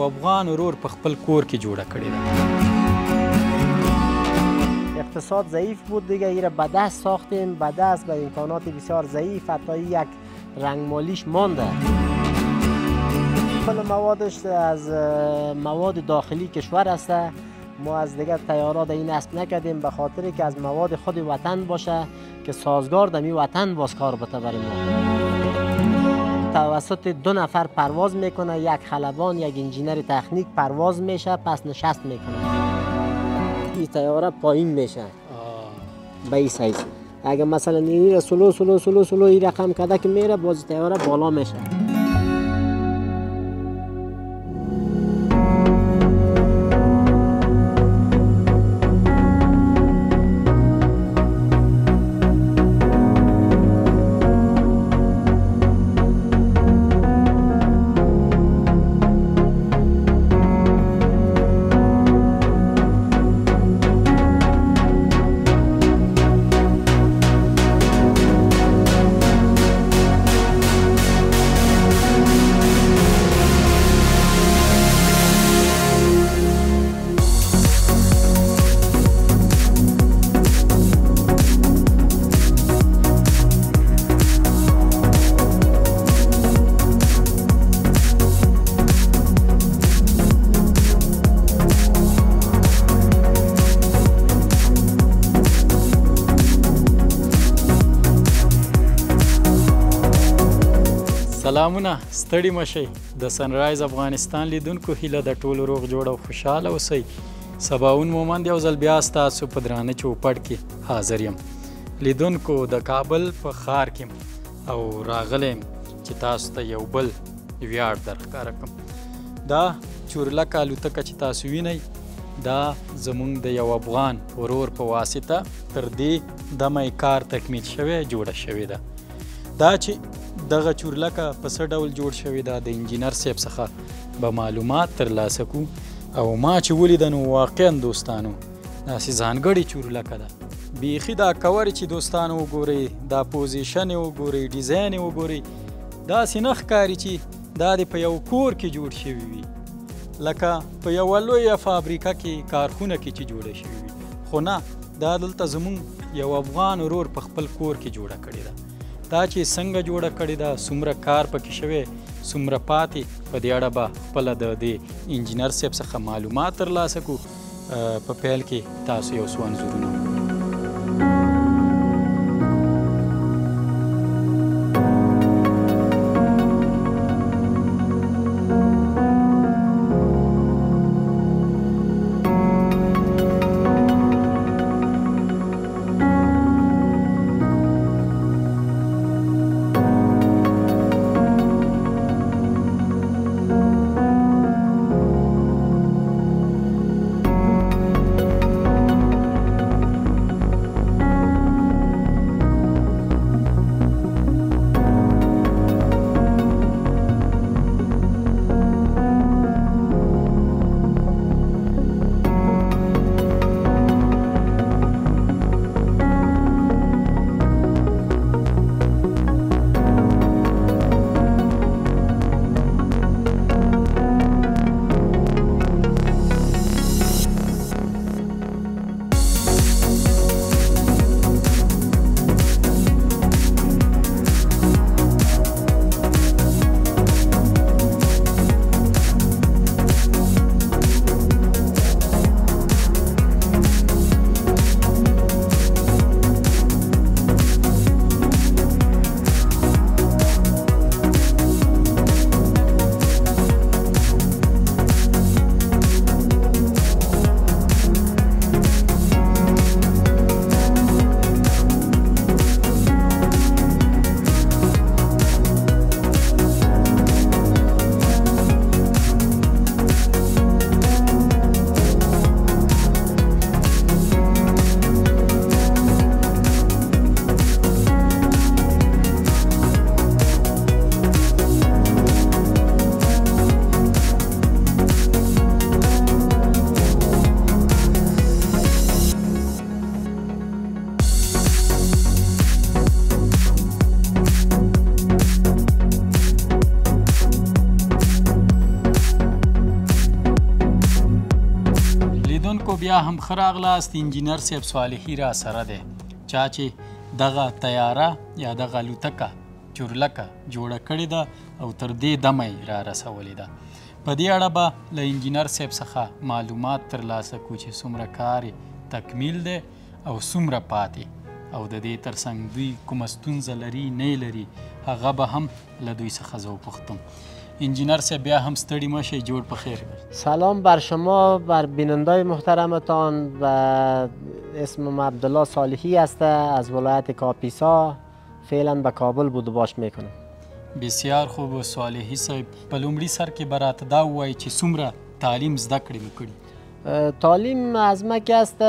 افغان ورور په خپل کور کې جوړه کړې ده. اقتصاد ضعیف بود دیگه، ایره به دست ساختیم، به دست به امکانات بسیار ضعیف، حتی یک رنگمالیش مانده. کل موادش از مواد داخلی کشور است. ما از دیگه طیارات این نصب نکردیم به خاطر که از مواد خود وطن باشه که سازگار دمی وطن باز کار بته برای ما. توسط 2 نفر پرواز میکنه، یک خلبان یک انجینر تکنیک پرواز میشه، پس نشست میکنه. این طیاره پایین میشه به این سایز. اگه مثلا این سلو سلو سلو سلو این رقم کده که میره، باز طیاره بالا میشه. سلامونه، ستړي مشئ. د سنرایز افغانستان لیدونکو هیله د ټولو روغ جوړ او خوشحاله اوسئ. سباوون مومند یو ځل بیا ستاسو په درانه چوپړ کې حاضر یم. لیدونکو د کابل په ښار کې او راغلی یم چې تاسو ته یو بل ویاړ درښکاره کړم. دا چورلکه الوتکه چې تاسو وینئ، دا زموږ د یو افغان ورور په واسطه تر دې دمه یې کار تکمیل شوی جوړه شوې ده. دا چې دغه چورلکه په څه ډول جوړ شوې ده، د انجینر صاحب څخه به معلومات ترلاسه کړو. او ما چې ولیده نو واقعا دوستانو داسې ځانګړې چورلکه ده. بیخي دا کور چې دوستانو وګورئ، دا پوزیشن یې وګورئ، ډیزاین یې وګورئ، داسې نه ښکاري چې دا د په یو کور کې جوړ شوي وي، لکه په یوه لویه فابریکه کې کارخونه کې چې جوړه شوي وي. خو نه، دا دلته زموږ یو افغان ورور په خپل کور کې جوړه کړې ده. دا چې څنګه جوړه کړې ده، څومره کار پکې شوی، څومره پاتې، په دې اړه به خپله د دې انجینر صاحب څخه معلومات ترلاسه کړو. په پیل کې تاسو یو څو انځورونه وګورئ. بیا هم ښه راغلاست. انجینر صاحب صالحي را سره دی، چا چې دغه تیاره یا دغه الوتکه چورلکه جوړه کړې ده او تر دې دمه یې را رسولې ده. په دې اړه به له انجینر صاحب څخه معلومات ترلاسه کړو چې څومره کار تکمیل دی او څومره پاتې، او د دې ترڅنګ دوی کومه ستونزه لري نه لري، هغه به هم له دوی څخه زه وپوښتم. انجینر صاحب بیا هم ستړي مشئ، جوړ په خیر. سلام بر شما، بر بینندای محترمتان. و اسمم عبدالله صالحی است، از ولایت کاپیسا، فعلا به کابل بود و باش میکنم. بسیار خوب. صالحی صاحب په لومړي سر کې به راته دا ووایي چې څومره تعلیم زده کړې مو کړي؟ تعلیم از ما که است،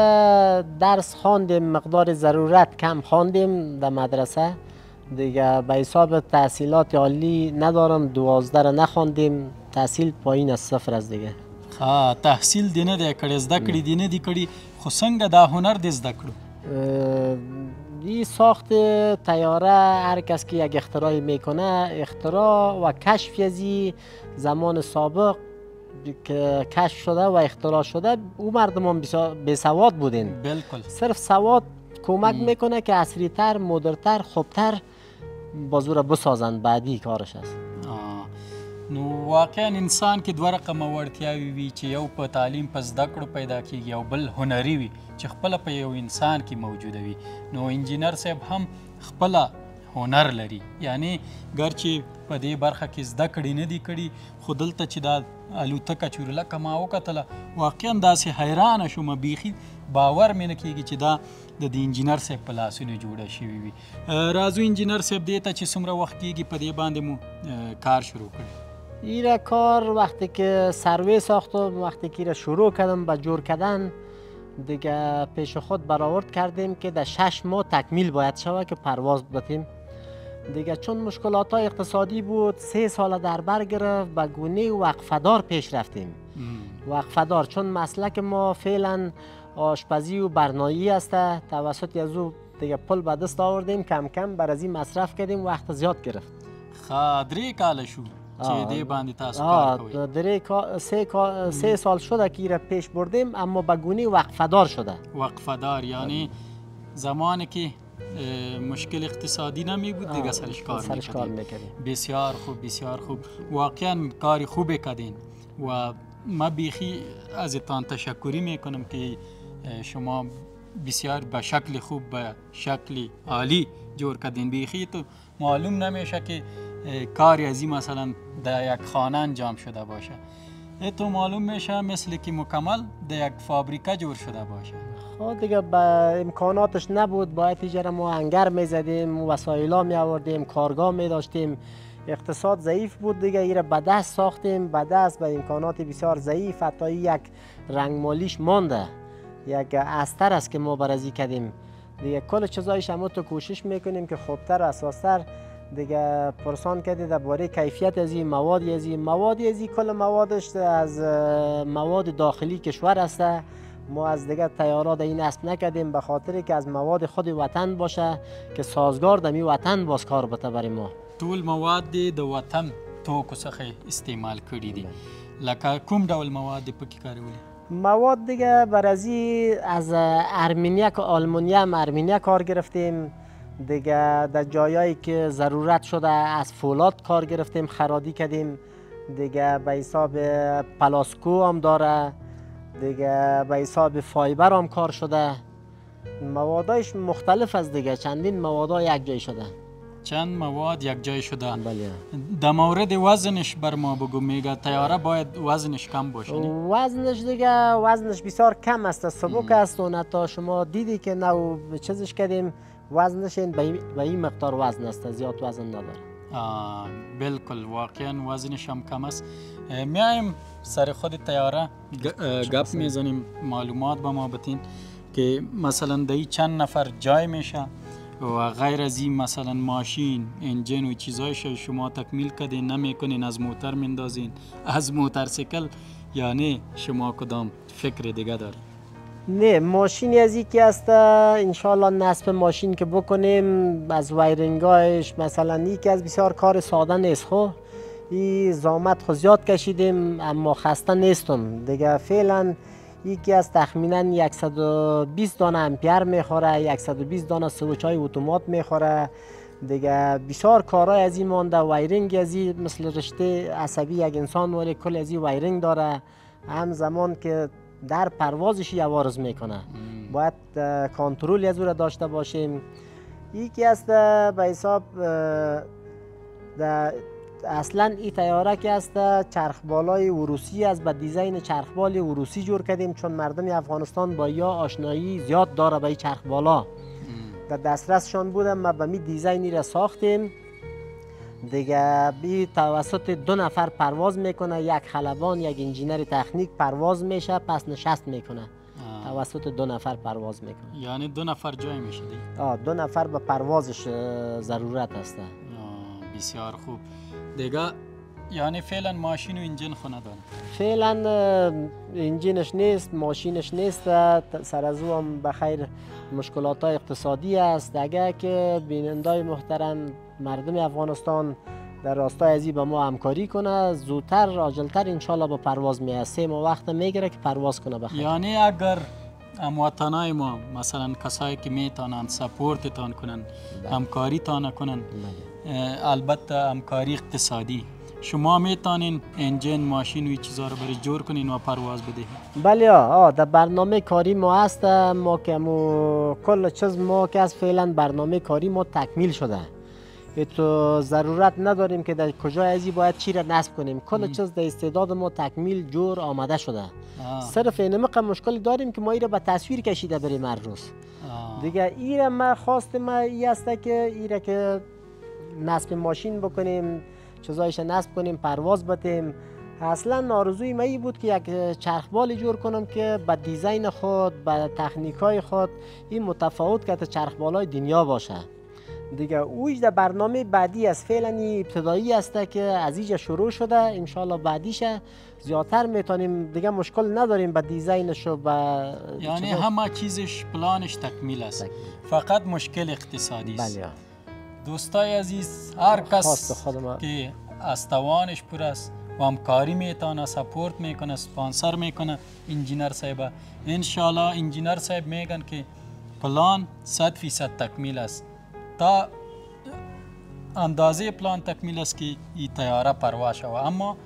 درس خواندیم، مقدار ضرورت کم خواندیم در مدرسه دیگه. به حساب تحصیلات عالی ندارم، 12 را نخواندیم، تحصیل پایین از 0 است دیگه. تحصیل دی نه دی کړی، زده کړې دی نه دی کړي، خو څنګه دا هنر دی زده کړو؟ این ساخت طیاره هر کس که یک اختراعی میکنه، اختراع و کشف ازی زمان سابق که کشف شده و اختراع شده، او مردمان بیسواد بودین. بالکل. صرف سواد کمک میکنه که عصری‌تر، مدرن‌تر، خوبتر بازو را بسازند، بعدی کارش است. نو واقعا انسان کې دوه رقمه وړتیاوې وي چې یو په تعلیم په زده کړو پیدا کیږي او بل هنري وي چې خپله په یو انسان کې موجوده وي. نو انجینر صاحب هم خپله هنر لري، یعنی ګرچې په دې برخه کې زده کړې نه دي کړي، خو دلته چې دا الوتکه چورلکه ما وکتله، واقعا داسې حیرانه شومه، بیخي باور مې نه کېږي چې دا د انجینر صاحب په لاسونو جوړه شوې وي. راځو انجینر صاحب دې ته چې څومره وخت کېږي په دې باندې مو کار شروع کړی؟ این کار وقتی که سروی ساختم، وقتی که شروع کردم به جور کردن دیگه، پیش خود برآورد کردیم که در 6 ماه تکمیل باید شود که پرواز بدیم دیگه. چون مشکلات های اقتصادی بود 3 سال در بر گرفت، به گونه وقفه‌دار پیش رفتیم. وقفه‌دار چون مسلک ما فعلا آشپزی و برنایی است، توسط از او دیگه پول به دست آوردیم، کم کم بر از این مصرف کردیم، وقت زیاد گرفت. 3 کاله شو چې دې باندې تاسو کار کوئ؟ 3 سال شده که را پیش بردیم، اما به گونه وقفه‌دار شده. وقفه‌دار یعنی زمانی که مشکل اقتصادی نمی بود دیگه سرش کار میکردیم. بسیار خوب، بسیار خوب. واقعا کاری خوبی کردین و ما بیخی ازتان تشکری میکنم که شما بسیار به شکل خوب، به شکل عالی جور کردین. بیخی تو معلوم نمیشه که کاری ازی مثلا در یک خانه انجام شده باشه، تو معلوم میشه مثل که مکمل در یک فابریکه جور شده باشه. خب دیگه به امکاناتش نبود، باید تیجره ما انگر میزدیم، وسایلا می آوردیم، کارگاه می داشتیم، اقتصاد ضعیف بود دیگه. ایره به دست ساختیم، به دست، به امکانات بسیار ضعیف، حتی یک رنگ مالیش مانده، یک استر است که ما برازی کردیم دیگه. کل چیزایش هم تو کوشش میکنیم که خوبتر و اساستر دیگه پرسان کردی درباره کیفیت از این موادی از این کل موادش از مواد داخلی کشور است. ما از دیگه طیارات این نصب نکردیم به خاطر که از مواد خود وطن باشه که سازگار دمی وطن باز کار بته برای ما. ټول مواد د وطن توکو څخه استعمال کړي دي. لکه کوم ډول مواد پکې کارولي؟ مواد دیگه برازی از آلمونیم کار گرفتیم دیگه. در جایایی که ضرورت شده از فولاد کار گرفتیم، خرادی کردیم دیگه. به حساب پلاسکو هم داره دیگه، به حساب فایبر هم کار شده. موادایش مختلف است دیگه، چندین مواد یک جای شده. چند مواد یک جای شده. بله. در مورد وزنش بر ما بگو. میگه طیاره باید وزنش کم باشه. وزنش دیگه وزنش بسیار کم است، سبک است و نتا شما دیدی که نو چیزش کردیم، وزنش به این مقدار وزن است، زیاد وزن نداره. بالکل، واقعا وزنش هم کم است. میایم سر خود طیاره گپ میزنیم، معلومات به ما بتین که مثلا دایی چند نفر جای میشه و غیر از این مثلا ماشین، انجین و چیزایش شما تکمیل کردین نمیکنین، از موتر میندازین، از موترسیکل، یعنی شما کدام فکر دیگه دارین؟ نه، ماشینی از یکی است، انشالله نصب ماشین که بکنیم، از وایرینگایش مثلا یکی از بسیار کار ساده نیست. خب این زحمت خود زیاد کشیدیم اما خسته نیستم دیگه. فعلا یکی از تخمینا 120 دانه امپیر میخوره، 120 دانه سویچ های اتومات میخوره دیگه. بسیار کارهای از این مانده، وایرینگ از این مثل رشته عصبی یک انسان ولی کل از این وایرینگ داره. هم زمان که در پروازش عوارض میکنه باید کنترل از او را داشته باشیم. یکی است به حساب اصلا این تیاره که است چرخبالای روسی است، به دیزاین چرخبال روسی جور کردیم چون مردم افغانستان با یا آشنایی زیاد داره به این چرخبالا در دسترسشان بودم. ما به می دیزاینی را ساختیم دیگه. بی توسط 2 نفر پرواز میکنه، یک خلبان یک انجینر تکنیک پرواز میشه پس نشست میکنه. توسط 2 نفر پرواز میکنه. یعنی 2 نفر جای میشه دیگه. 2 نفر به پروازش ضرورت است. بسیار خوب دیگه. یعنی فعلا ماشین و انجین خو نداره؟ فعلا انجینش نیست، ماشینش نیست. سر از او هم بخیر مشکلات اقتصادی است. اگر که بینندای محترم مردم افغانستان در راستای ازی با ما همکاری کنه زودتر عاجلتر انشالله با پرواز میاد. 3 ماه وقت میگیره که پرواز کنه بخیر. یعنی اگر هموطنای ما مثلا کسایی که میتونن سپورت تان کنن همکاری تان کنن، البته همکاری اقتصادی، شما میتونین انجین ماشین و چیزا رو برای جور کنین و پرواز بدهید؟ بله در برنامه کاری ما هست. ما که کل چیز ما که از فعلا برنامه کاری ما تکمیل شده. تو ضرورت نداریم که در کجا ازی باید چی را نصب کنیم. کل چیز در استعداد ما تکمیل جور آماده شده. صرف این مشکلی داریم که ما ایره به تصویر کشیده بریم هر روز دیگه. ایره ما خواست ما ای است که ایره که نصب ماشین بکنیم، چیزایش نصب کنیم، پرواز بدیم. اصلا آرزوی ما ای بود که یک چرخبال جور کنم که با دیزاین خود، با تکنیکای خود این متفاوت که چرخبالای دنیا باشه دیگه. اویش در برنامه بعدی است. فعلا ابتدایی است که از اینجا شروع شده. انشالله بعدیش زیادتر میتونیم دیگه. مشکل نداریم با دیزاینش و با یعنی همه چیزش پلانش تکمیل است. فقط مشکل اقتصادی است. بله دوستای عزیز، هر کس که از توانش پر است و همکاری میتونه، سپورت میکنه، سپانسر میکنه انجینر صاحب، انشالله انجینر صاحب میگن که پلان 100% تکمیل است. تا اندازه پلان تکمیل است که این تیاره پرواز شود، اما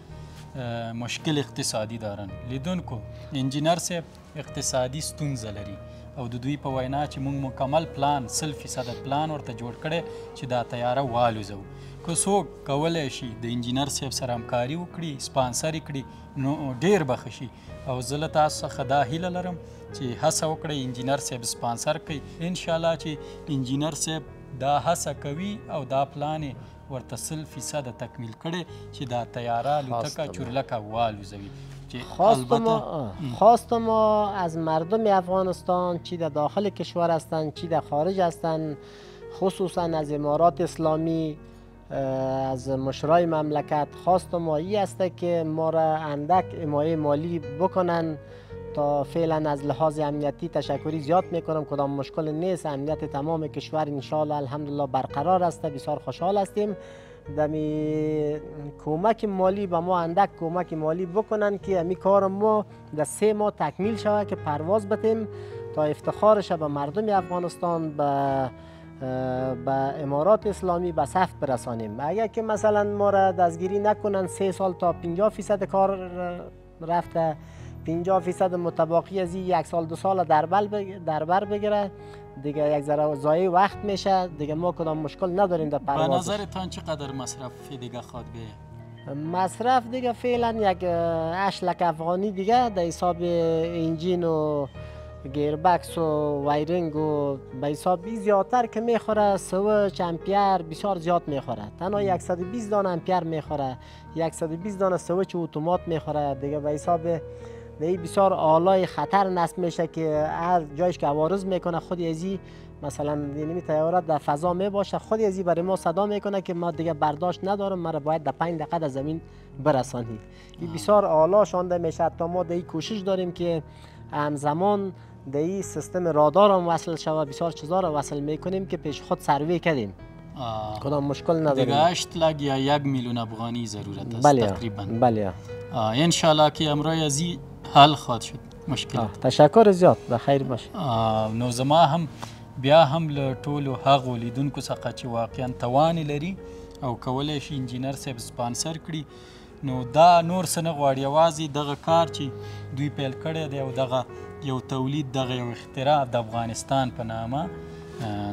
مشکل اقتصادی دارن. لیدونکو انجینر صاحب اقتصادي ستونزه لري او د دوی په وینا چې موږ مکمل پلان 100% پلان ورته جوړ کړی چې دا تیاره والوزو. که څوک کولی شي د انجینر صاحب سره همکاري وکړي، سپانسر یې کړي، نو ډېر به ښه شي. او زه له تاسو څخه دا هیله لرم چې هڅه وکړئ انجینر صاحب سپانسر کړئ. انشاءالله چې انجینر صاحب دا هڅه کوي او دا پلان یې ورته 100% تکمیل کړي چې دا تیاره الوتکه چورلکه والوزوي. خواست ما از مردم افغانستان چی در داخل کشور هستند چی در خارج هستند، خصوصا از امارات اسلامی، از مشرای مملکت، خواست ما ای است که ما را اندک حمایت مالی بکنن تا فعلا از لحاظ امنیتی تشکری زیاد میکنم. کدام مشکل نیست، امنیت تمام کشور انشاءالله الحمدلله برقرار است. بسیار خوشحال هستیم. دمی کمک مالی به ما اندک کمک مالی بکنن که امی کار ما در 3 ماه تکمیل شود که پرواز بدیم تا افتخارش به مردم افغانستان به امارات اسلامی به صف برسانیم. اگر که مثلا ما را دستگیری نکنن 3 سال تا 50% کار رفته، 50% متباقی از این 1 سال 2 سال در بر بگیره دیگه، یک ذره ضایع وقت میشه دیگه. ما کدام مشکل نداریم در پرواز. به نظرتان چقدر مصرف دیگه خواد به؟ مصرف دیگه فعلا یک 8 لک افغانی دیگه در حساب انجین و گیربکس و وایرینگ و به حساب زیادتر که میخوره. سویچ امپیر بسیار زیاد میخوره، تنها 120 دانه امپیر میخوره، 120 دانه سویچ اتومات میخوره دیگه. به حساب بسیار آلای خطر نصب میشه که هر جایش که عوارض میکنه خود ازی مثلا یعنی تیاره در فضا می باشه خود ازی برای ما صدا میکنه که ما دیگه برداشت ندارم، ما باید در 5 دقیقه در زمین برسانی. این بسیار آلا شانده میشه. تا ما در کوشش داریم که همزمان در این سیستم رادار هم وصل شود، بسیار چیزا رو وصل میکنیم که پیش خود سروی کردیم. کدام مشکل نداریم. دیگه 8 لک یا 1 میلیون افغانی ضرورت است. بله تقریبا. بله انشالله که امروز ازی حل خواهد شد. مشکلات. تشکر زیاد، بخیر باشه. نو زما هم بیا هم له ټولو هغو لیدونکو څخه چې واقعا توان لري او کولی شي انجینر صاحب سپانسر کړي، نو دا نور څه نه غواړي، یوازې دغه کار چې دوی پیل کړی دی او دغه یو تولید، دغه یو اختراع د افغانستان په نامه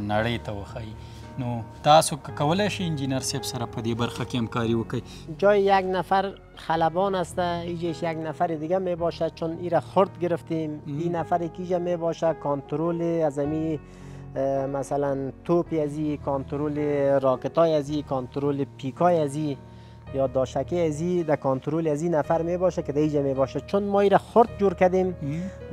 نړۍ ته وښایي. نو تاسو کولی شي انجینر صاحب سره په دې برخه کې همکاري وکړئ؟ جای یک نفر خلبان است، ایجش یک نفر دیگه می باشه، چون ایره خرد گرفتیم. این نفری که ایجا می باشه کنترل از امی مثلا توپی ازی، کنترل راکتای ازی، کنترل پیکای ازی یا داشکی ازی، در کنترل ازی نفر می باشه که در ایجا می باشه. چون ما ایره خرد جور کردیم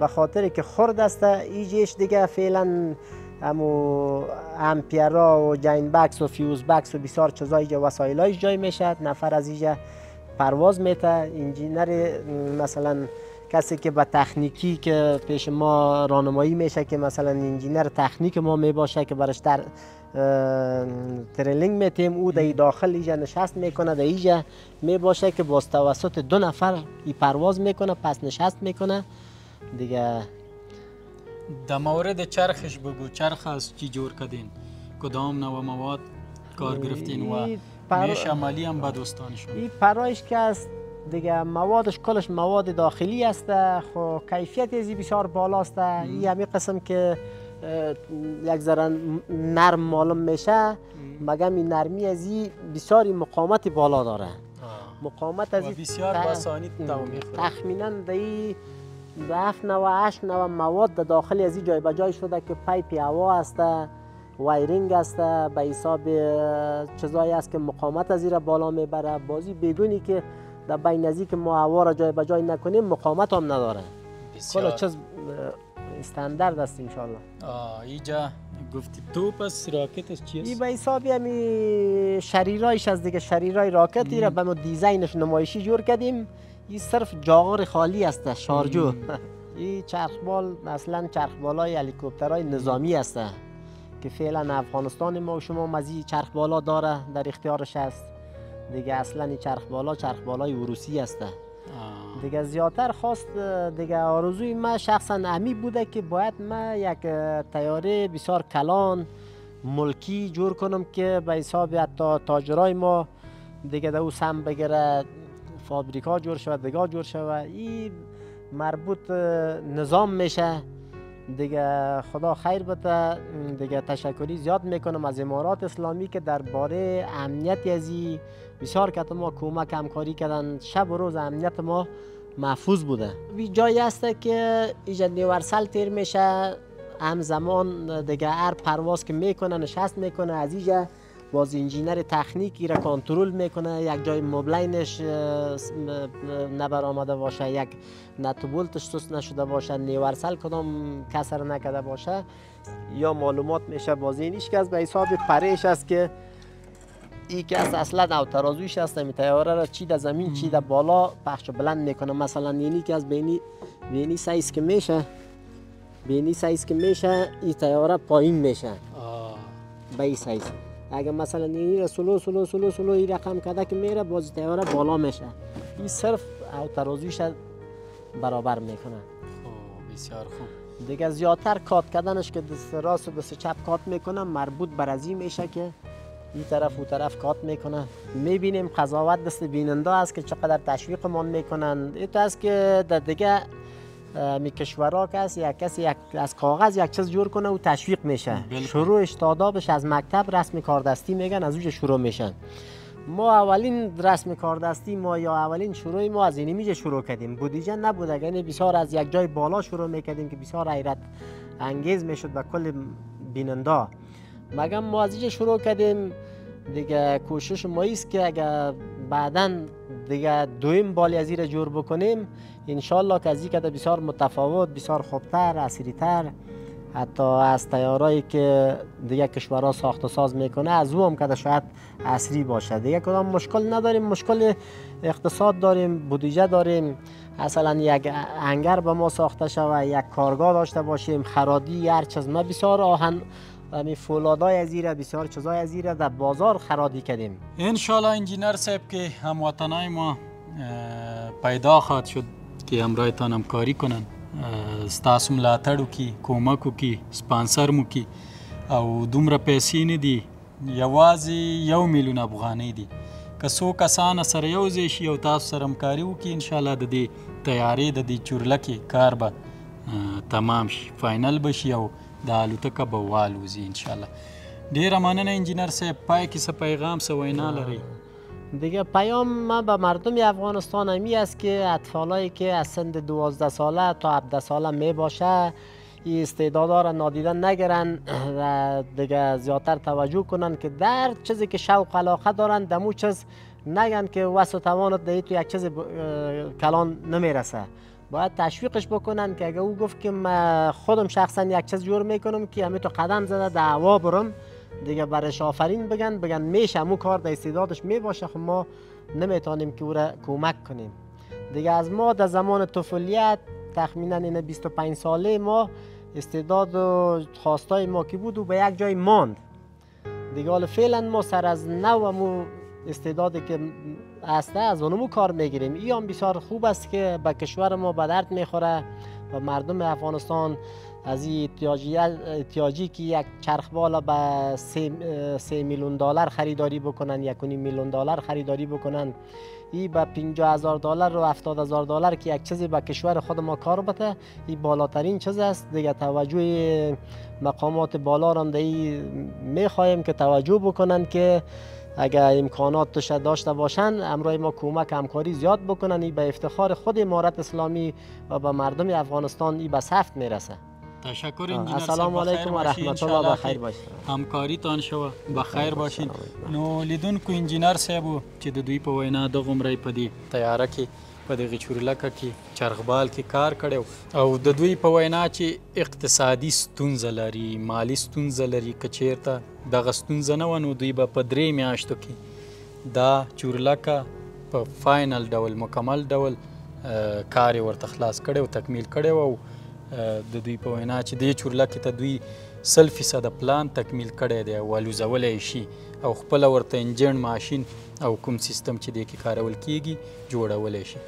به خاطر که خرد است، ایجش دیگه فعلا امو امپیرا و جین بکس و فیوز بکس و بسیار چیزا ایجا وسایلایش جای میشد، نفر از ایجا پرواز میته. انجینر مثلا کسی که با تکنیکی که پیش ما راهنمایی میشه که مثلا انجینر تکنیک ما میباشه که برش در ترینینگ میتیم، او در داخل ایجا نشست میکنه، در ایجا میباشه که با توسط 2 نفر ای پرواز میکنه، پس نشست میکنه دیگه. در مورد چرخش بگو، چرخ از چی جور کردین؟ کدام نوع مواد کار گرفتین و میش عملی هم به دوستانشون؟ این پرایش که است دیگه، موادش کلش مواد داخلی است، خو کیفیت ازی بسیار بالاست. این همین قسم که یک ذره نرم معلوم میشه، مگم این نرمی ازی بسیاری مقاومت بالا داره. مقاومت ازی بسیار باسانی تخمینا دی 7 نوع 8 نوع مواد در داخل ازی جای به جای شده که پایپ هوا است، وایرینگ است، به حساب چیزایی است که مقاومت ازی را بالا میبره. بازی بدونی که در بین ازی که ما هوا را جای به جای نکنیم مقاومت هم نداره. کل چیز استاندارد است ان شاء الله. اینجا گفتی توپ است، راکت است، چی است؟ این به حساب همی شریرایش از دیگه، شریرای راکتی را به ما دیزاینش نمایشی جور کردیم. این صرف جاغار خالی است، شارجو. این چرخبال مثلا چرخبالای هلیکوپترهای نظامی است که فعلا افغانستان ما و شما مزی چرخبالا داره در اختیارش است دیگه. اصلا این چرخبالای روسی است دیگه. زیادتر خواست دیگه، آرزوی ما شخصا امی بوده که باید ما یک طیاره بسیار کلان ملکی جور کنم که به حساب حتی تاجرای ما دیگه در او سم بگیره، فابریکا جور شود، دیگه جور شود. این مربوط نظام میشه دیگه. خدا خیر بده دیگه. تشکری زیاد میکنم از امارات اسلامی که درباره امنیت ازی بسیار که ما کمک همکاری کردن. شب و روز امنیت ما محفوظ بوده. بی جایی هست که ایجاد نیورسل تیر میشه، همزمان دیگه هر پرواز که میکنه نشست میکنه، از ایجا باز انجینر تکنیکی را کنترل میکنه، یک جای مبلینش نبر آمده باشه، یک نت بولتش سست نشده باشه، نیورسل کدام کسر نکرده باشه، یا معلومات میشه. باز اینیش که از به حساب پریش است که ای که اصلا او ترازویش است، می طیاره را چی در زمین چی در بالا پخش بلند میکنه. مثلا یعنی که از بینی سایز که میشه، این طیاره پایین میشه به این سایز. اگه مثلا اینی را سلو این رقم کرده که میره، باز طیاره بالا میشه. این صرف او ترازویش برابر میکنه. بسیار خوب دیگه. زیادتر کات کردنش که دست راست و دست چپ کات میکنه، مربوط بر ازی میشه که این طرف و طرف کات میکنه. میبینیم قضاوت دست بیننده است که چقدر تشویق من میکنن. این تو است که در دیگه می کشورها کسی یک کسی از کاغذ یک چیز جور کنه و تشویق میشه. شروعش تادابش از مکتب رسم کاردستی میگن، از اونجا شروع میشن. ما اولین رسم کاردستی ما یا اولین شروع ما از اینمیجه شروع کردیم. بودیجه نبوده، یعنی بسیار از یک جای بالا شروع میکردیم که بسیار حیرت انگیز میشد به کل بیننده. مگم ما از اینجا شروع کردیم دیگه. کوشش ما است که اگر بعداً دیگه دویم بالی از این جور بکنیم، انشالله که از این که بسیار متفاوت، بسیار خوبتر، عصریتر، حتی از طیارهایی که دیگه کشورها ساخت و ساز میکنه از او هم که شاید عصری باشه. دیگه کدام مشکل نداریم، مشکل اقتصاد داریم، بودجه داریم. مثلا یک هنگر به ما ساخته شود، یک کارگاه داشته باشیم، خرادی هر چیز. ما بسیار آهن فولادای ازیره، بسیار چیزای ازیره در بازار خرادی کردیم. انشالله انجینر صاحب که هموطنای ما پیدا خواهد شد که همراهتان همکاری کنن ستاسو ملاتړ وکړي، کومک وکړي، سپانسر مو کړي او دومره پیسې نه دي، یوازې 1 میلیون افغانۍ دي. که څو کسانه سره یو ځای شي او تاسو سره همکاري وکړي، انشاءالله د دې تیارې د دې چورلکې کار به تمام شي، فاینل به شي او د الوتکه به والوځي انشاءالله. ډیره مننه انجینر صاحب. پای کې څه پیغام، څه وینا لرئ؟ دیگه پیام ما به مردم افغانستان همی است که اطفالایی که از سن 12 ساله تا 17 ساله می باشه این استعدادا را نادیده نگیرن و دیگه زیادتر توجه کنن که در چیزی که شوق و علاقه دارن دمو چیز نگن که وسع توانت دیگه تو یک چیز کلان نمیرسه. باید تشویقش بکنن که اگه او گفت که من خودم شخصا یک چیز جور میکنم که همین تو قدم زده در هوا برم، دیگه برش آفرین بگن میشه همون کار در استعدادش می باشه، خب ما نمیتونیم که او را کمک کنیم. دیگه از ما در زمان طفولیت تخمینا این 25 ساله ما استعداد و خواستای ما که بود و به یک جای ماند. دیگه حالا فعلا ما سر از نو مو استعدادی که هسته از اونمو کار میگیریم. این هم بسیار خوب است که به کشور ما به درد میخوره و مردم افغانستان از این احتیاجی که یک چرخ بالا به 3 میلیون دلار خریداری بکنن، 1.5 میلیون دلار خریداری بکنن، این به 50,000 دلار و 70,000 دلار که یک چیزی به کشور خود ما کار بده، این بالاترین چیز است. دیگه توجه مقامات بالا را میخواهیم که توجه بکنن که اگر امکانات داشته باشن امروی ما کمک همکاری زیاد بکنن. این به افتخار خود امارت اسلامی و به مردم افغانستان این به صفت میرسه. تشکر انجینر صاحب. السلام علیکم و رحمت الله. بخیر باشین. همکاریتان شوه، بخیر باشین. نو لیدونکو انجینر صاحب چې د دوی په وینا دغه عمرۍ په دې تیاره کې په دغې چورلکه کې چرخبال کې کار کړی او د دوی په وینا چې اقتصادي ستونزه لري، مالي ستونزه لري. که چیرته دغه ستونزه نه وه نو دوی به په 3 میاشتو کې دا چورلکه په فاینل ډول، مکمل ډول کار یې ورته خلاص کړی او تکمیل کړی و. او د دوی په وینا چې دې چورلکې ته دوی 100% پلان تکمیل کړی دی او الوزولی شي او خپله ورته انجن، ماشین او کوم سیستم چې دې کې کارول کیږي جوړولی شي.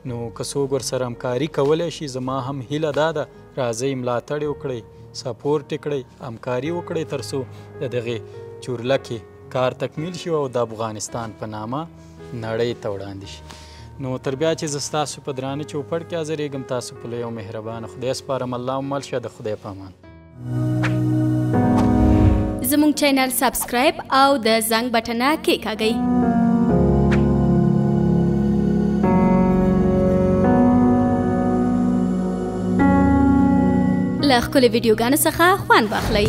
نو که څوک ورسره همکاري کولی شي، زما هم هیله دا ده راځئ ملاتړ یې وکړئ، سپورټ یې کړئ، همکاري وکړئ تر څو د دغې چورلکې کار تکمیل شي او د افغانستان په نامه نړۍ ته وړاندې شي. نو تر بیا چې زه ستاسو په درانه چوپړ کې حاضرېږم، تاسو په لوی او مهربانه خدای سپارم. الله مل شه. د خدای په امان. زموږ چینل سبسکرایب او د زنګ بټنه کېکاږئ. له ښکلې ویډیوګانو څخه خوند واخلئ.